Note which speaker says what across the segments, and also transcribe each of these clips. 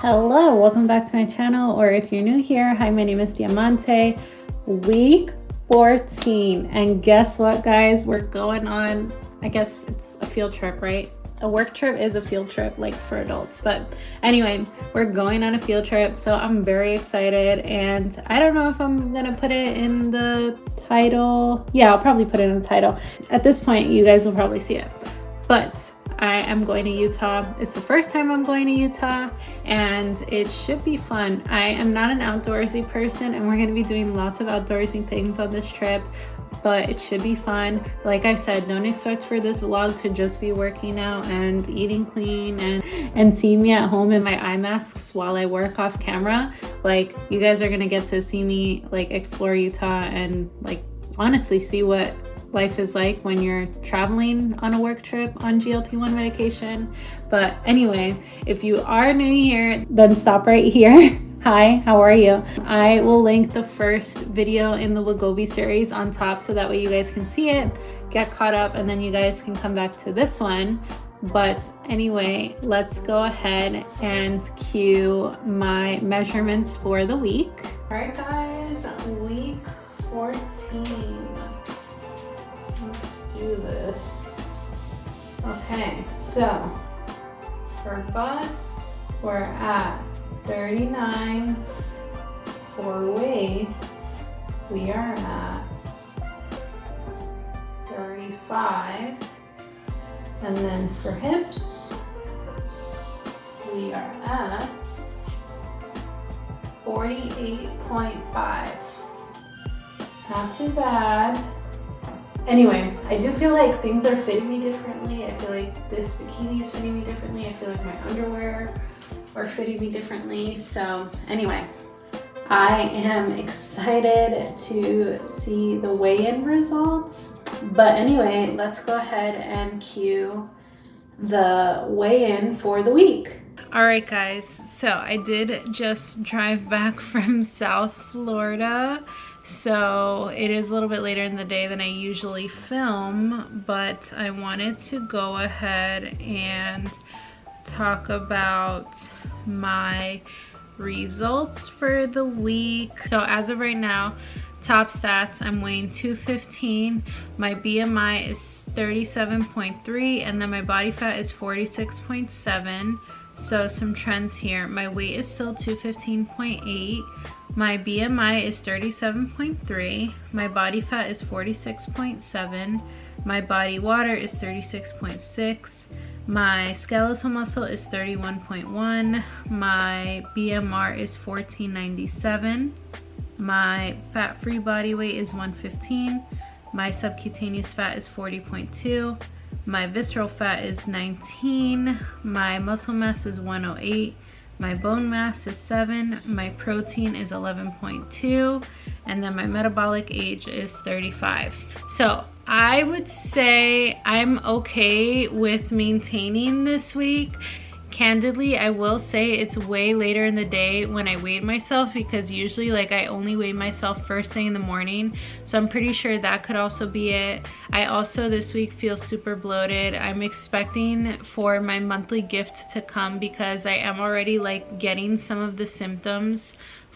Speaker 1: Hello, welcome back to my channel, or if you're new here, hi, my name is Diamante. Week 14, and guess what, guys? We're going on, I guess it's a field trip, right? A work trip is a field trip, like for adults, but anyway, we're going on a field trip, so I'm very excited, and I don't know if I'm gonna put it in the title. Yeah, I'll probably put it in the title. At this point, you guys will probably see it, but I am going to Utah. It's the first time I'm going to Utah, and it should be fun. I am not an outdoorsy person, and we're going to be doing lots of outdoorsy things on this trip, but it should be fun. Like I said, don't expect for this vlog to just be working out and eating clean and see me at home in my eye masks while I work off camera. Like, you guys are going to get to see me like explore Utah and like honestly see what life is like when you're traveling on a work trip on GLP-1 medication. But anyway, if you are new here, then stop right here. Hi, how are you? I will link the first video in the Wegovy series on top so that way you guys can see it, get caught up, and then you guys can come back to this one. But anyway, let's go ahead and cue my measurements for the week. All right, guys, week 14. Let's do this. Okay, so for bust, we're at 39. For waist, we are at 35. And then for hips, we are at 48.5. Not too bad. Anyway, I do feel like things are fitting me differently. I feel like this bikini is fitting me differently. I feel like my underwear are fitting me differently. So anyway, I am excited to see the weigh-in results. But anyway, let's go ahead and cue the weigh-in for the week. All right, guys, so I did just drive back from South Florida. So it is a little bit later in the day than I usually film, but I wanted to go ahead and talk about my results for the week. So as of right now, top stats, I'm weighing 215. My BMI is 37.3, and then my body fat is 46.7. So some trends here. My weight is still 215.8. My BMI is 37.3. My body fat is 46.7. My body water is 36.6. My skeletal muscle is 31.1. My BMR is 1497. My fat-free body weight is 115. My subcutaneous fat is 40.2. My visceral fat is 19. My muscle mass is 108. My bone mass is 7. My protein is 11.2. And then my metabolic age is 35. So I would say I'm okay with maintaining this week. Candidly, I will say it's way later in the day when I weighed myself, because usually like I only weigh myself first thing in the morning. So I'm pretty sure that could also be it. I also this week feel super bloated. I'm expecting for my monthly gift to come, because I am already like getting some of the symptoms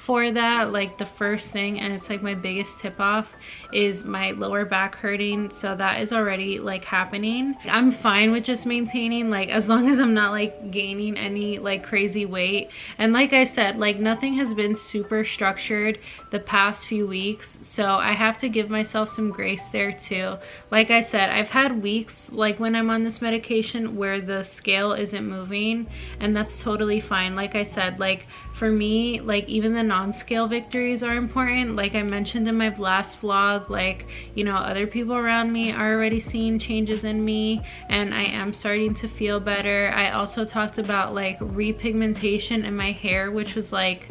Speaker 1: for that. Like the first thing, and it's like my biggest tip off, is my lower back hurting. So that is already like happening. I'm fine with just maintaining, like as long as I'm not like gaining any like crazy weight. And like I said, like nothing has been super structured the past few weeks, so I have to give myself some grace there too. Like I said, I've had weeks like when I'm on this medication where the scale isn't moving, and that's totally fine. Like I said, like for me, like even the non-scale victories are important. Like I mentioned in my last vlog, like, you know, other people around me are already seeing changes in me, and I am starting to feel better. I also talked about like repigmentation in my hair, which was like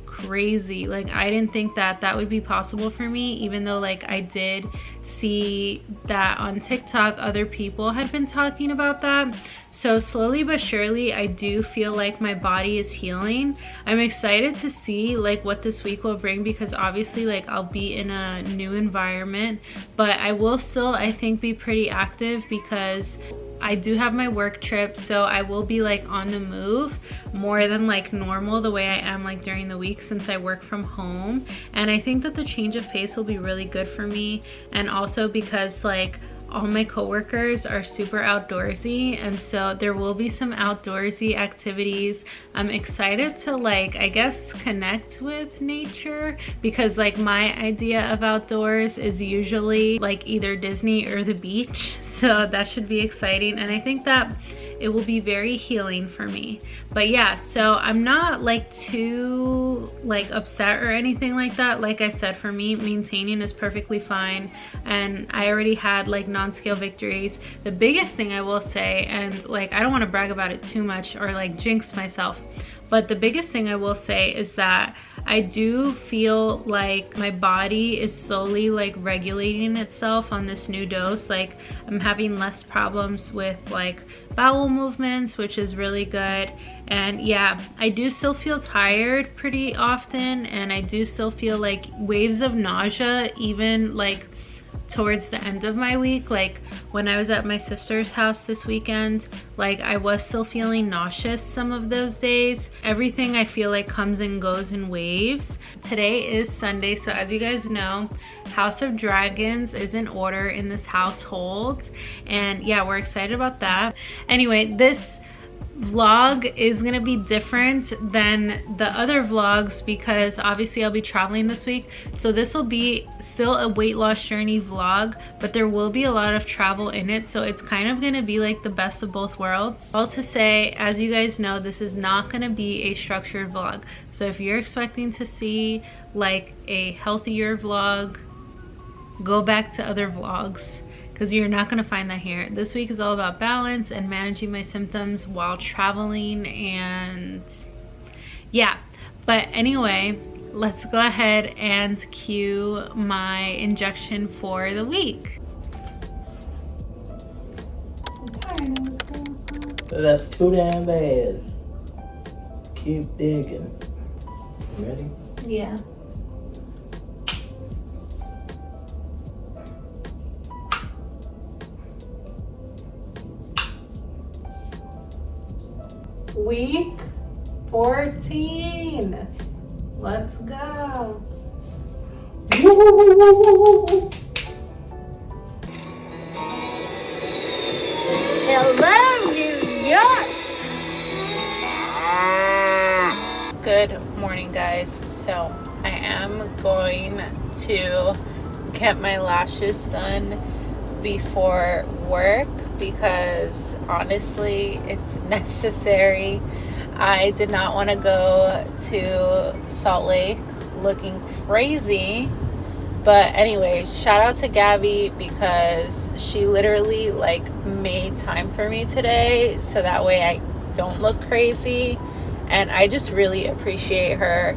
Speaker 1: crazy. Like I didn't think that that would be possible for me, even though like I did see that on TikTok other people had been talking about that. So slowly but surely I do feel like my body is healing. I'm excited to see like what this week will bring, because obviously like I'll be in a new environment, but I will still, I think, be pretty active, because I do have my work trip, so I will be like on the move more than like normal, the way I am like during the week since I work from home. And I think that the change of pace will be really good for me, and also because like all my coworkers are super outdoorsy, and so there will be some outdoorsy activities. I'm excited to like, I guess, connect with nature, because like my idea of outdoors is usually like either Disney or the beach. So that should be exciting, and I think that it will be very healing for me. But yeah, so I'm not like too like upset or anything like that. Like I said, for me, maintaining is perfectly fine, and I already had like non-scale victories. The biggest thing I will say, and like I don't want to brag about it too much or like jinx myself, but the biggest thing I will say is that I do feel like my body is slowly like regulating itself on this new dose. Like I'm having less problems with like bowel movements, which is really good. And yeah, I do still feel tired pretty often, and I do still feel like waves of nausea even like towards the end of my week. Like when I was at my sister's house this weekend, like I was still feeling nauseous some of those days. Everything I feel like comes and goes in waves. Today is Sunday, so as you guys know, House of Dragons is in order in this household, and yeah, we're excited about that. Anyway, this vlog is gonna be different than the other vlogs because obviously I'll be traveling this week, so this will be still a weight loss journey vlog, but there will be a lot of travel in it, so it's kind of gonna be like the best of both worlds. All to say, as you guys know, this is not gonna be a structured vlog, so if you're expecting to see like a healthier vlog, go back to other vlogs, because you're not going to find that here. This week is all about balance and managing my symptoms while traveling, and yeah. But anyway, let's go ahead and cue my injection for the week.
Speaker 2: That's too damn bad. Keep digging. Ready?
Speaker 1: Yeah. Week 14. Let's go.
Speaker 3: Hello, New York!
Speaker 1: Good morning, guys. So I am going to get my lashes done before work because honestly it's necessary. I did not want to go to Salt Lake looking crazy, but anyway, shout out to Gabby because she literally like made time for me today so that way I don't look crazy, and I just really appreciate her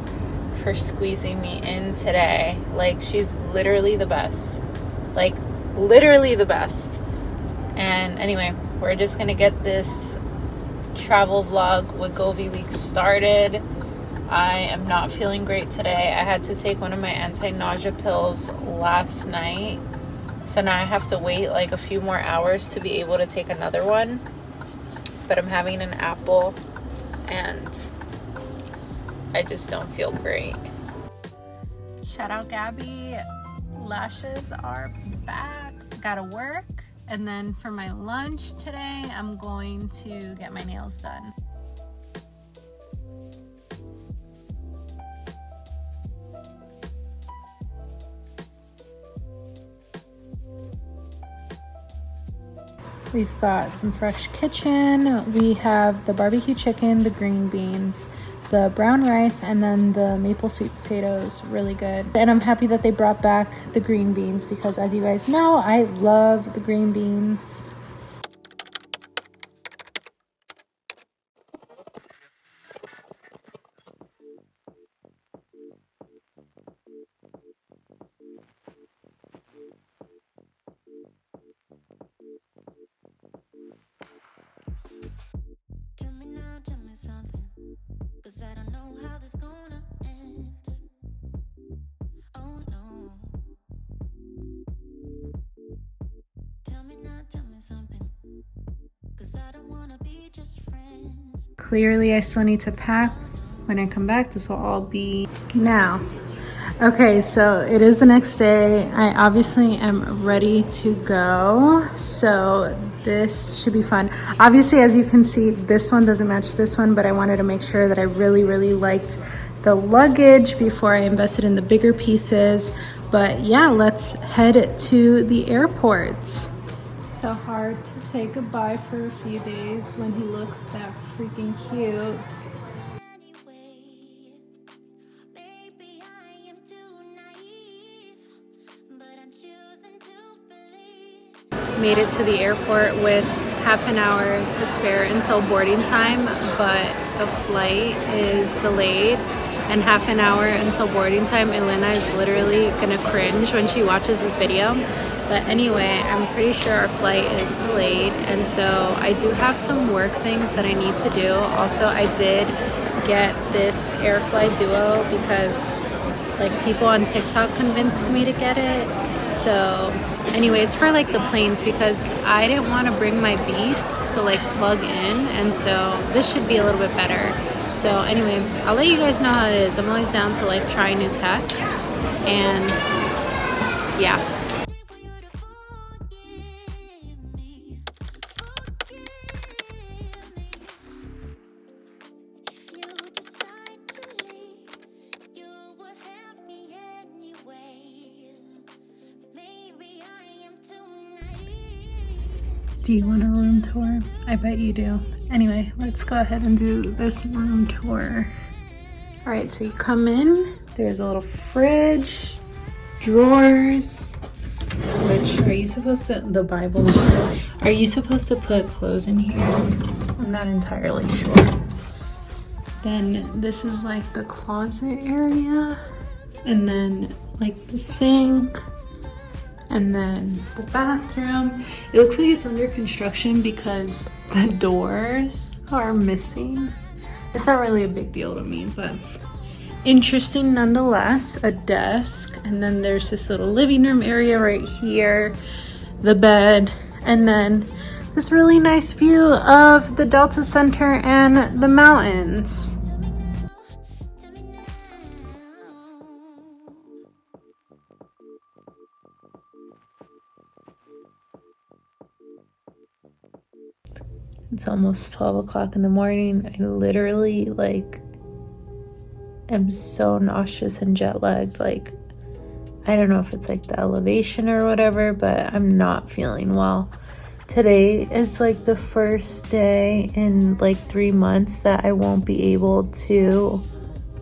Speaker 1: for squeezing me in today. Like, she's literally the best, like literally the best. And anyway, we're just gonna get this travel vlog Wegovy week started. I am not feeling great today. I had to take one of my anti-nausea pills last night, so now I have to wait like a few more hours to be able to take another one, but I'm having an apple and I just don't feel great. Shout out Gabby. Lashes are back. Gotta work. And then for my lunch today, I'm going to get my nails done. We've got some fresh kitchen. We have the barbecue chicken, the green beans, the brown rice, and then the maple sweet potatoes. Really good. And I'm happy that they brought back the green beans because, as you guys know, I love the green beans.
Speaker 4: Tell me now, tell me something, 'cause I don't know how this gonna end. Oh no. Tell me now, tell me something. I don't wanna be just friends.
Speaker 1: Clearly, I still need to pack. When I come back, this will all be now. Okay, so it is the next day. I obviously am ready to go. So this should be fun. Obviously, as you can see, this one doesn't match this one, but I wanted to make sure that I really, really liked the luggage before I invested in the bigger pieces. But yeah, let's head to the airport. So hard to say goodbye for a few days when he looks that freaking cute.
Speaker 4: Anyway, maybe I am too naive, but I'm choosing to believe.
Speaker 1: Made it to the airport with half an hour to spare until boarding time, but the flight is delayed and half an hour until boarding time. Elena is literally gonna cringe when she watches this video. But anyway, I'm pretty sure our flight is delayed, and so I do have some work things that I need to do. Also, I did get this Airfly Duo because like people on TikTok convinced me to get it. So anyway, it's for like the planes because I didn't want to bring my Beats to like plug in, and so this should be a little bit better. So anyway, I'll let you guys know how it is. I'm always down to like try new tech, and yeah.
Speaker 4: For you to forgive me, forgive me. If you decide to leave, you would help me anyway. Maybe I am too naive.
Speaker 1: Do you want a room tour? I bet you do. Anyway, let's go ahead and do this room tour. All right, so you come in, there's a little fridge, drawers, which are you supposed to, the Bible, are you supposed to put clothes in here? I'm not entirely sure. Then this is like the closet area, and then like the sink, and then the bathroom. It looks like it's under construction because the doors are missing. It's not really a big deal to me, but interesting nonetheless. A desk, and then there's this little living room area right here, the bed, and then this really nice view of the Delta Center and the mountains.
Speaker 4: To me now.
Speaker 1: It's almost 12 o'clock in the morning. I literally like am so nauseous and jet lagged. Like, I don't know if it's like the elevation or whatever, but I'm not feeling well. Today is like the first day in like 3 months that I won't be able to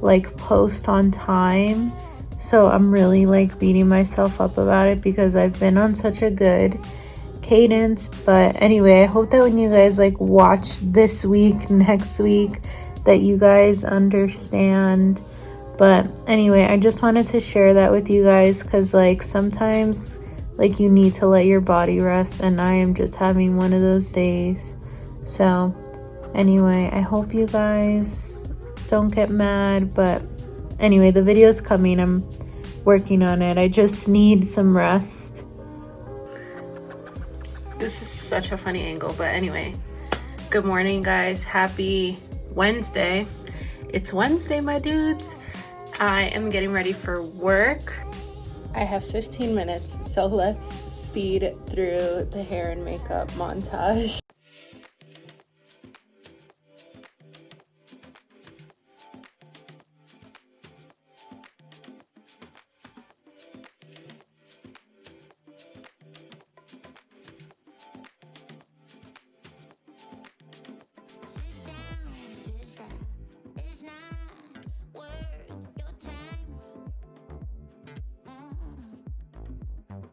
Speaker 1: like post on time. So I'm really like beating myself up about it because I've been on such a good cadence. But anyway, I hope that when you guys like watch this week, next week, that you guys understand. But anyway, I just wanted to share that with you guys because like sometimes like you need to let your body rest, and I am just having one of those days. So anyway, I hope you guys don't get mad, but anyway, the video's coming. I'm working on it. I just need some rest. This is such a funny angle, but anyway, good morning guys. Happy Wednesday. It's Wednesday, my dudes. I am getting ready for work. I have 15 minutes, so let's speed through the hair and makeup montage.
Speaker 4: Sit down, sister. It's not worth your time.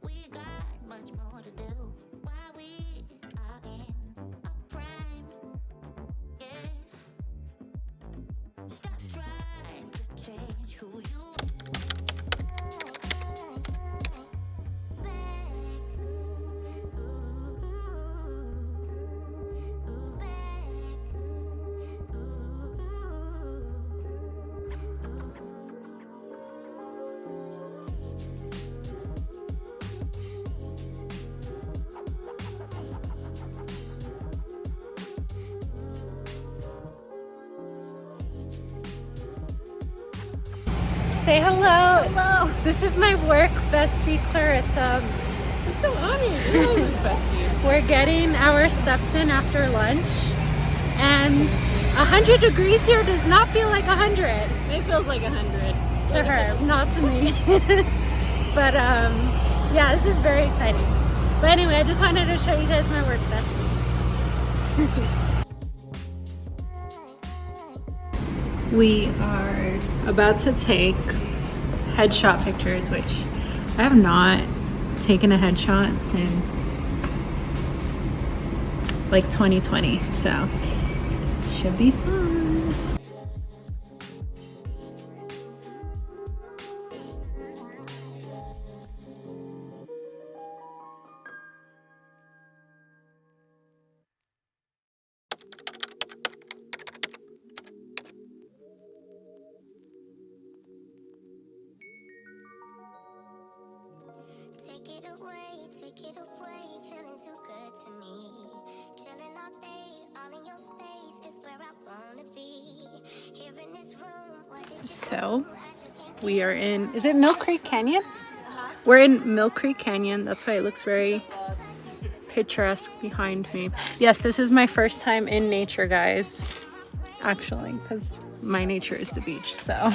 Speaker 4: We got much more to do while we are in
Speaker 1: Say hello. Hello. This is my work bestie, Clarissa.
Speaker 5: I'm so honored. You're my bestie.
Speaker 1: We're getting our steps in after lunch, and 100 degrees here does not feel like 100.
Speaker 5: It feels like 100.
Speaker 1: To her, not to me. But yeah, this is very exciting. But anyway, I just wanted to show you guys my work bestie. We are about to take headshot pictures, which I have not taken a headshot since like 2020, so should be fun.
Speaker 6: Take it away, feeling too good to me. Chilling all day, all in your space is where I wanna be. Here in this room, where did you
Speaker 1: So we are in, is it Mill Creek Canyon? We're in Mill Creek Canyon. That's why it looks very picturesque behind me. Yes, this is my first time in nature, guys. Actually, because my nature is the beach, so.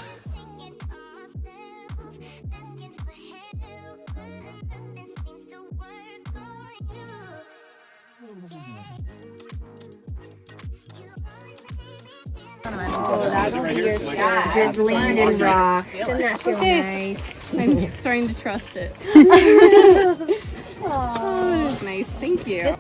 Speaker 3: Just lean and rock. Doesn't that feel nice?
Speaker 5: I'm starting to trust it. Oh, that is nice. Thank you.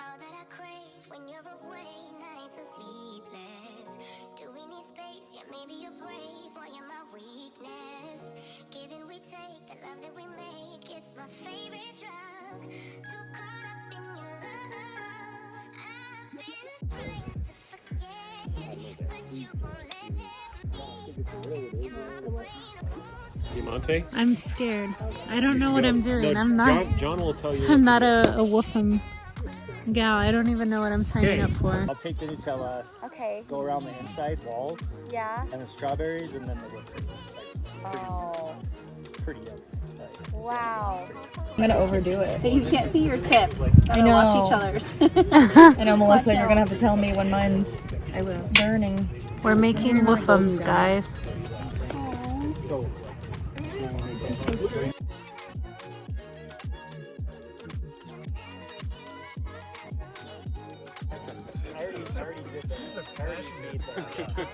Speaker 6: all that I crave when you're away, nights are sleepless. Do we need space? Yeah, maybe a break. Boy, you're my weakness. Give and we take, the love that we make, it's my favorite drug. Too caught up in your love. I've been trying to forget, but you won't let me.
Speaker 7: Diamante?
Speaker 1: I'm scared. I don't know what I'm doing.
Speaker 7: No,
Speaker 1: I'm not.
Speaker 7: John will tell you.
Speaker 1: I'm not a woofum gal. I don't even know what I'm signing up for.
Speaker 2: I'll take the Nutella,
Speaker 8: Okay.
Speaker 2: go around the inside walls,
Speaker 8: Yeah.
Speaker 2: and the strawberries, and then the whipped cream.
Speaker 8: Oh.
Speaker 2: It's pretty yummy. Like,
Speaker 8: Wow.
Speaker 9: I'm gonna overdo it.
Speaker 5: But you can't see your tip.
Speaker 9: I know.
Speaker 5: Watch each other's.
Speaker 9: I know, Melissa, you're gonna have to tell me when mine's
Speaker 5: I will.
Speaker 9: burning.
Speaker 1: We're making woofums, guys.
Speaker 2: so, I already did that. I already made that.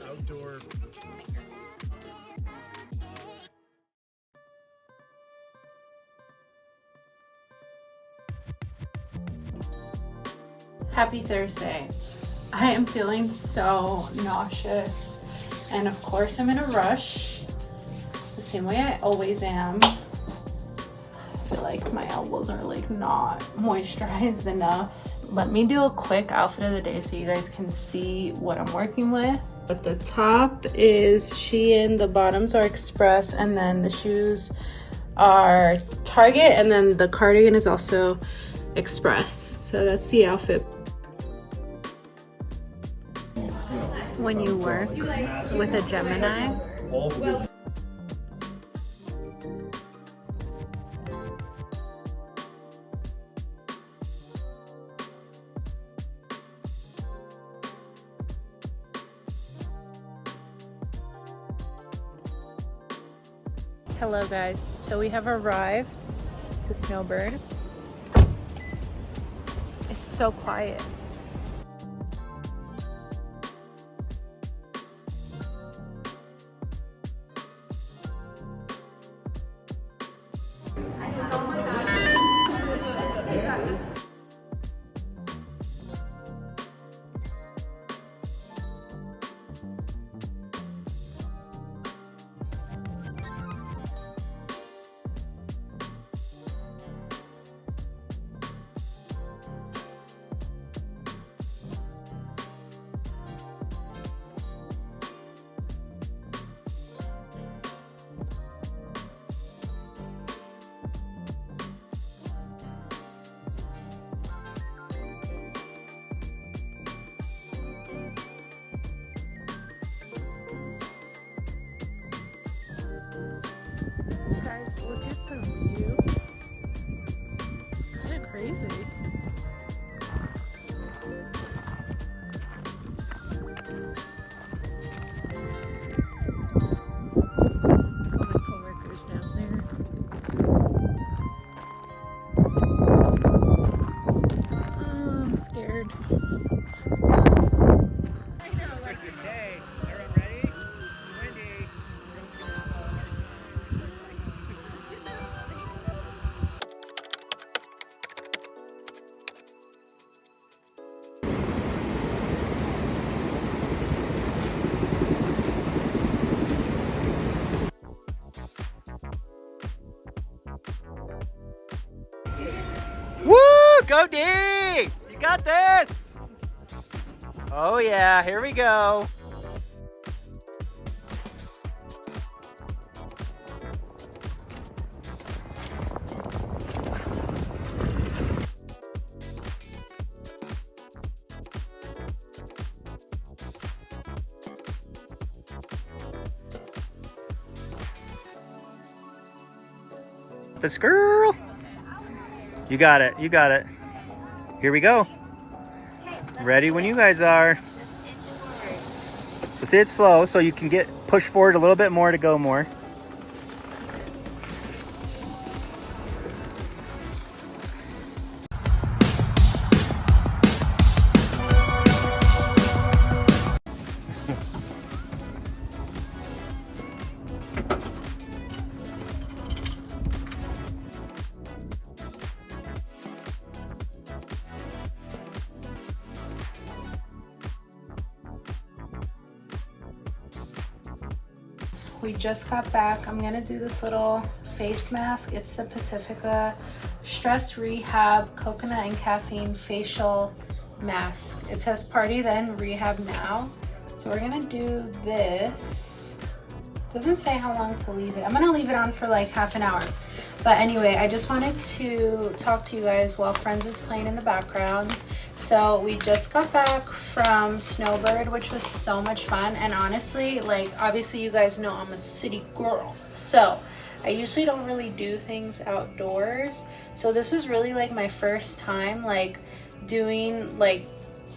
Speaker 2: Outdoor.
Speaker 1: Happy Thursday. I am feeling so nauseous, and of course I'm in a rush, the same way I always am. I feel like my elbows are like not moisturized enough. Let me do a quick outfit of the day so you guys can see what I'm working with. But the top is Shein, the bottoms are Express, and then the shoes are Target, and then the cardigan is also Express. So that's the outfit. When you work with a Gemini, hello guys, so we have arrived to Snowbird. It's so quiet. Just look at the view. It's kind of crazy. Some of my coworkers down there. Oh, I'm scared.
Speaker 2: Okay, everyone ready? Windy. Woo! Go D! You got this! Oh yeah, here we go. This girl. You got it. You got it. Here we go. Ready when you guys are. So say it slow so you can get push forward a little bit more to go more.
Speaker 1: We just got back. I'm gonna do this little face mask. It's the Pacifica Stress Rehab Coconut and Caffeine Facial Mask. It says party then, rehab now. So we're gonna do this. Doesn't say how long to leave it. I'm gonna leave it on for like half an hour. But anyway, I just wanted to talk to you guys while Friends is playing in the background. So we just got back from Snowbird, which was so much fun. And honestly, like, obviously you guys know I'm a city girl. So I usually don't really do things outdoors. So this was really like my first time like doing like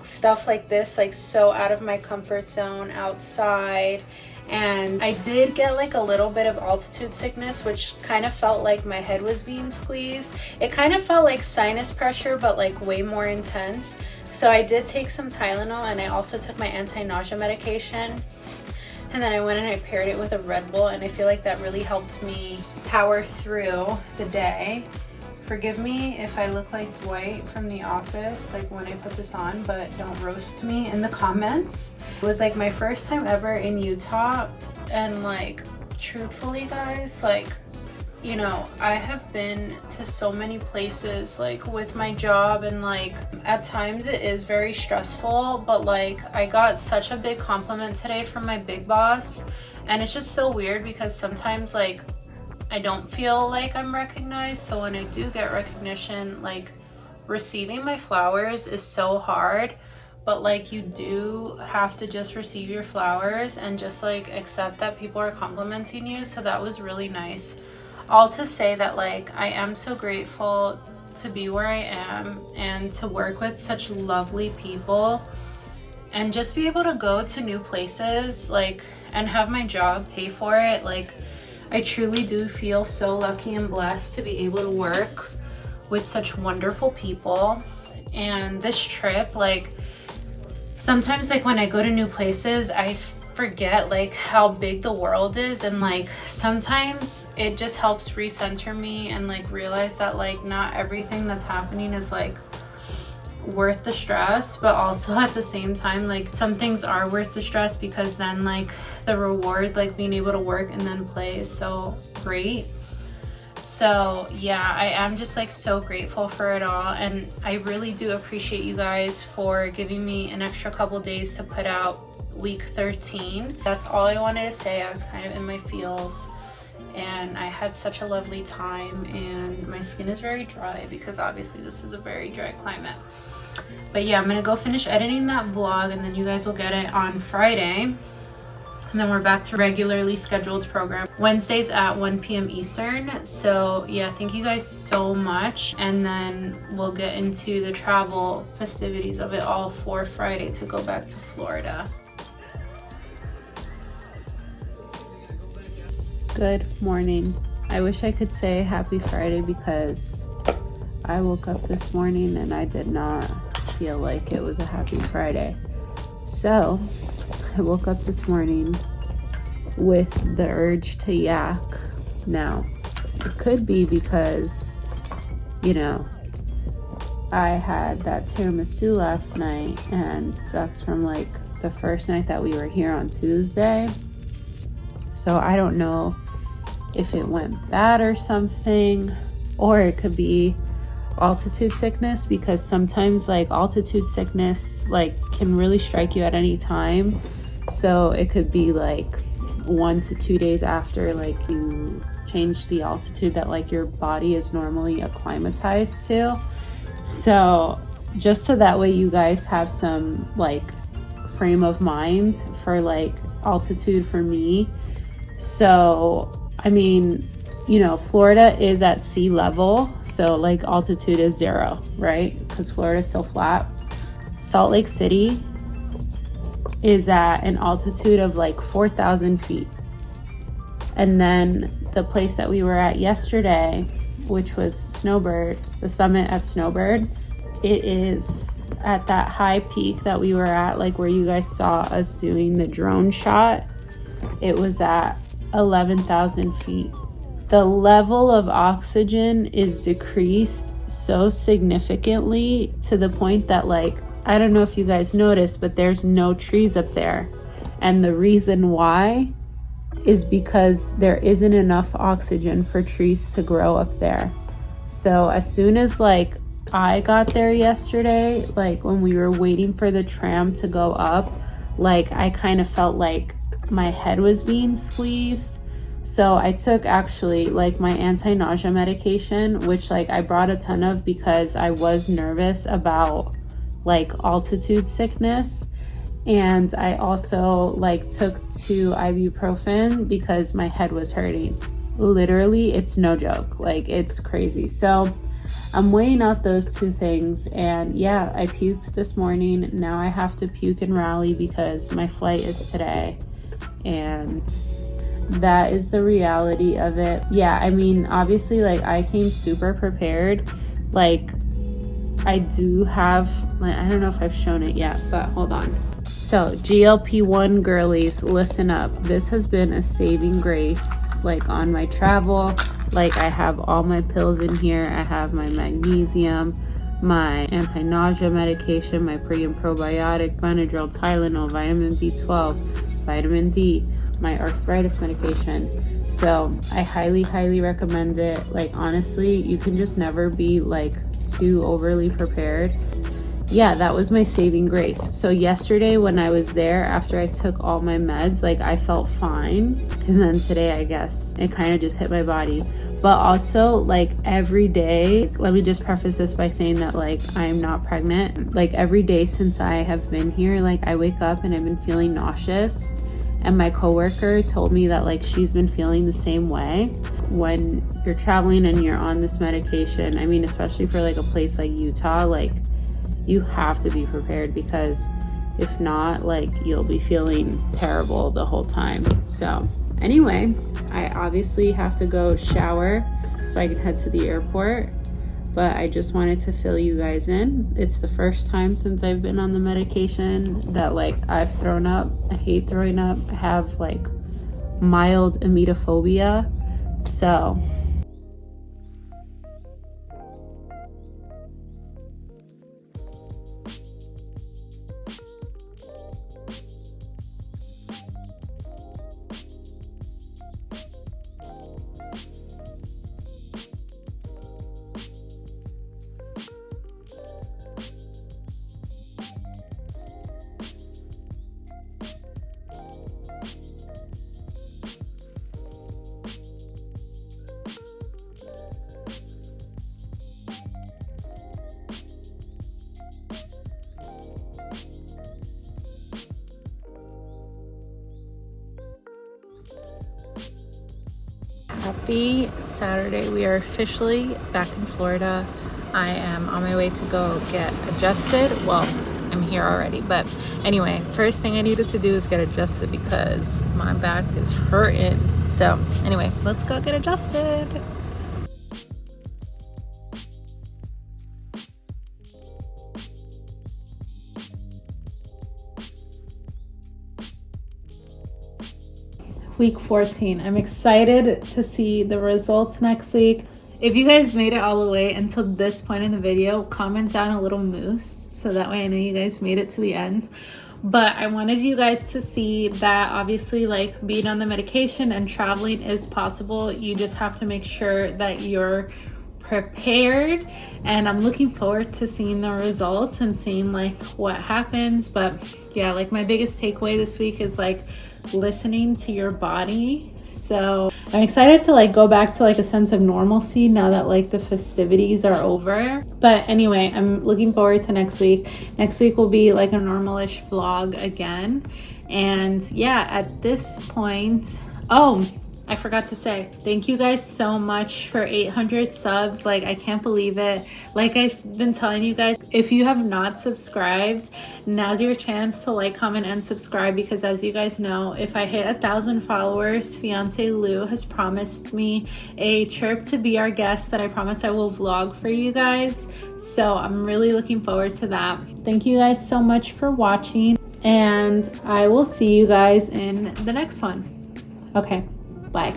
Speaker 1: stuff like this, like so out of my comfort zone outside. And I did get like a little bit of altitude sickness, which kind of felt like my head was being squeezed. It kind of felt like sinus pressure, but like way more intense. So I did take some Tylenol, and I also took my anti-nausea medication. And then I went and I paired it with a Red Bull, and I feel like that really helped me power through the day. Forgive me if I look like Dwight from The Office, like when I put this on, but don't roast me in the comments. It was like my first time ever in Utah, and like truthfully guys, like, you know, I have been to so many places like with my job, and like at times it is very stressful, but like I got such a big compliment today from my big boss, and it's just so weird because sometimes like I don't feel like I'm recognized. So when I do get recognition, like receiving my flowers is so hard, but like you do have to just receive your flowers and just like accept that people are complimenting you. So that was really nice. All to say that like I am so grateful to be where I am and to work with such lovely people and just be able to go to new places, like, and have my job pay for it. Like, I truly do feel so lucky and blessed to be able to work with such wonderful people. And this trip, like, sometimes like when I go to new places, I forget like how big the world is, and like sometimes it just helps recenter me and like realize that like not everything that's happening is like worth the stress, but also at the same time like some things are worth the stress because then like the reward, like being able to work and then play, is so great. So yeah, I am just like so grateful for it all, and I really do appreciate you guys for giving me an extra couple days to put out week 13. That's all I wanted to say. I was kind of in my feels and I had such a lovely time, and my skin is very dry because obviously this is a very dry climate. But yeah, I'm gonna go finish editing that vlog and then you guys will get it on Friday. I'm And then we're back to regularly scheduled program Wednesdays at 1 p.m. Eastern. So yeah, thank you guys so much. And then we'll get into the travel festivities of it all for Friday to go back to Florida. Good morning. I wish I could say happy Friday because I woke up this morning and I did not feel like it was a happy Friday. So I woke up this morning with the urge to yak. Now, it could be because, you know, I had that tiramisu last night, and that's from like the first night that we were here on Tuesday. So I don't know if it went bad or something, or it could be altitude sickness, because sometimes like altitude sickness like can really strike you at any time. So it could be like 1 to 2 days after like you change the altitude that like your body is normally acclimatized to. So just so that way you guys have some like frame of mind for like altitude for me. So I mean, you know, Florida is at sea level, so like altitude is 0, right? Because Florida is so flat. Salt Lake City is at an altitude of like 4,000 feet. And then the place that we were at yesterday, which was Snowbird, the summit at Snowbird, it is at that high peak that we were at, like where you guys saw us doing the drone shot. It was at 11,000 feet. The level of oxygen is decreased so significantly to the point that like, I don't know if you guys noticed, but there's no trees up there. And the reason why is because there isn't enough oxygen for trees to grow up there. So as soon as like I got there yesterday, like when we were waiting for the tram to go up, like I kind of felt like my head was being squeezed. So I took actually like my anti-nausea medication, which like I brought a ton of because I was nervous about like altitude sickness. And I also like took 2 ibuprofen because my head was hurting. Literally, it's no joke. Like it's crazy. So I'm weighing out those 2 things, and yeah, I puked this morning. Now I have to puke in Raleigh because my flight is today. And that is the reality of it. Yeah, I mean, obviously, like, I came super prepared. Like, I do have, like, I don't know if I've shown it yet, but hold on. So, GLP-1 girlies, listen up. This has been a saving grace, like, on my travel. Like, I have all my pills in here. I have my magnesium, my anti-nausea medication, my pre and probiotic, Benadryl, Tylenol, vitamin B12, vitamin D, my arthritis medication. So I highly recommend it. Like honestly, you can just never be like too overly prepared. Yeah, that was my saving grace. So yesterday when I was there, after I took all my meds, like I felt fine. And then today, I guess it kind of just hit my body. But also like every day, let me just preface this by saying that like I'm not pregnant. Like every day since I have been here, like I wake up and I've been feeling nauseous. And my coworker told me that like she's been feeling the same way. When you're traveling and you're on this medication, I mean, especially for like a place like Utah, like you have to be prepared, because if not, like you'll be feeling terrible the whole time. So anyway, I obviously have to go shower so I can head to the airport. But I just wanted to fill you guys in. It's the first time since I've been on the medication that like I've thrown up. I hate throwing up. I have like mild emetophobia. So Happy Saturday. We are officially back in Florida. I am on my way to go get adjusted. Well, I'm here already, but anyway, first thing I needed to do is get adjusted because my back is hurting. So anyway, let's go get adjusted. Week 14. I'm excited to see the results next week. If you guys made it all the way until this point in the video, comment down a little moose so that way I know you guys made it to the end. But I wanted you guys to see that obviously, like, being on the medication and traveling is possible. You just have to make sure that you're prepared, and I'm looking forward to seeing the results and seeing like what happens. But yeah, like my biggest takeaway this week is like listening to your body. So I'm excited to like go back to like a sense of normalcy now that like the festivities are over. But anyway, I'm looking forward to next week. Next week will be like a normalish vlog again. And yeah, at this point, I forgot to say, thank you guys so much for 800 subs. Like, I can't believe it. Like I've been telling you guys, if you have not subscribed, now's your chance to like, comment, and subscribe, because as you guys know, if I hit 1,000 followers, fiance Lou has promised me a trip to be our guest that I promise I will vlog for you guys. So I'm really looking forward to that. Thank you guys so much for watching, and I will see you guys in the next one. Okay. Bye.